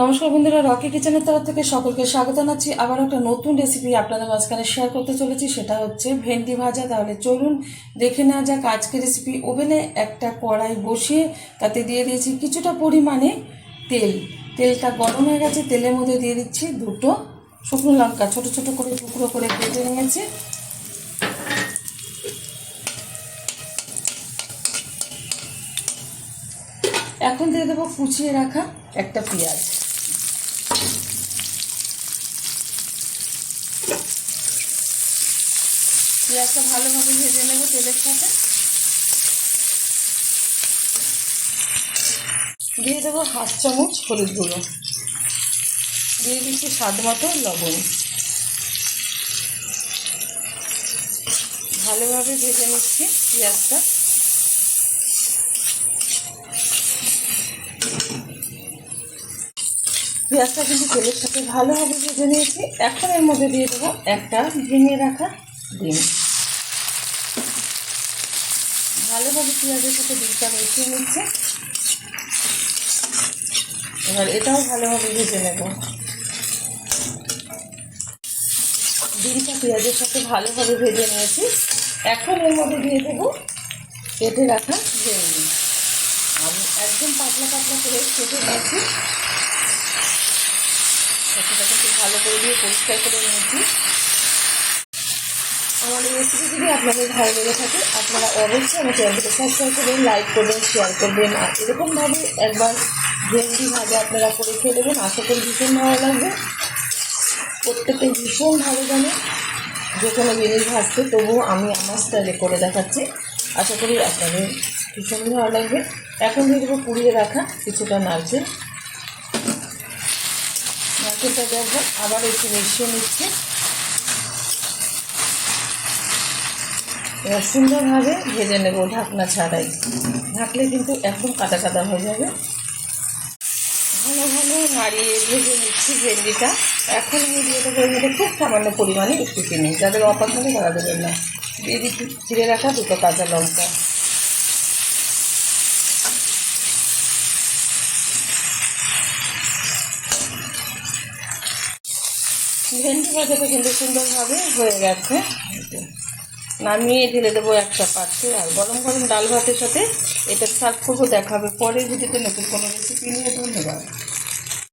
নমস্কার বন্ধুরা, রকি কিচেনের তরফ থেকে সকলকে স্বাগত জানাচ্ছি। আবার একটা নতুন রেসিপি আপনাদের মাঝখানে শেয়ার করতে চলেছি, সেটা হচ্ছে ভেন্ডি ভাজা। তাহলে চলুন দেখে নেওয়া যাক আজকের রেসিপি। ওভেনে একটা কড়াই বসিয়ে তাতে দিয়ে দিয়েছি কিছুটা পরিমাণে তেল। তেলটা গরম হয়ে গেছে, তেলের মধ্যে দিয়ে দিচ্ছি দুটো শুকনো লঙ্কা ছোট ছোট করে টুকরো করে কেটে নিয়েছি। এখন দিয়ে দেবো কুচিয়ে রাখা একটা পেঁয়াজ। পেঁয়াজটা ভালোভাবে ভেজে নেব তেলের সাথে। দিয়ে দেবো হাফ চামচ হলুদ গুঁড়ো, দিয়ে দিচ্ছি স্বাদ মতো লবণ। ভালোভাবে ভেজে নিচ্ছি পেঁয়াজটা। পেঁয়াজটা কিন্তু তেলের সাথে ভালোভাবে ভেজে নিয়েছি। এখন এর মধ্যে দিয়ে দেবো একটা ভেঙে রাখা ডিম। ভালোভাবে পেঁয়াজের সাথে ডিমটা মিশিয়ে নিচ্ছে। এবার এটাও ভালোভাবে ভেজে নেব। ডিমটা পেঁয়াজের সাথে ভালোভাবে ভেজে নিয়েছি। এখন এর মধ্যে দিয়ে দেবো কেটে রাখা ভেন্ডি। আমি একদম পাতলা পাতলা করে কেটে নিয়েছি। সেটা কিন্তু ভালো করে দিয়ে পরিষ্কার করে নিয়েছি। আমার এই রেসিপি যদি আপনাদের ভালো লেগে থাকে, আপনারা অবশ্যই আমার চ্যানেলকে সাবস্ক্রাইব করবেন, লাইক করবেন, শেয়ার করবেন। আর এরকমভাবে একবার ভেন্ডি ভাজা আপনারা করে খেয়ে দেবেন। আশা করি ভীষণ ভালো লাগবে। প্রত্যেকে ভীষণ ভালো জানে যে কোনো জিনিস ভাজতে, তবুও আমি আমার স্টাইলে করে দেখাচ্ছি। আশা করি আপনাদের ভীষণ ভালো লাগবে। এখন দিয়ে দেবো পুড়িয়ে রাখা কিছুটা নারকেল। নারকেলটা দেবো, আবার একটু মিশিয়ে নিচ্ছি। এবার সুন্দরভাবে ভেজে নেব ঢাকনা ছাড়াই। ঢাকলে কিন্তু একদম কাদা কাদা হয়ে যাবে। ঘন ঘন নাড়িয়ে ভেজে নিচ্ছি ভেন্ডিটা। এখন আমি দিয়ে দেবো এর মধ্যে খুব সামান্য পরিমাণে একটু চিনি, যাদের অপছন্দ করা দেবেন না। দিয়ে দিচ্ছি চিড়ে রাখা দুটো কাঁচা লঙ্কা। ভেন্ডি ভাজাটা কিন্তু সুন্দরভাবে হয়ে গেছে। নামিয়ে ঢেলে দেবো একটা পাত্রে। আর গরম গরম ডাল ভাতের সাথে এটা সার্ভ করবো। দেখাবে পরে ভিডিওতে নতুন কোনো রেসিপি নিয়ে। ধন্যবাদ।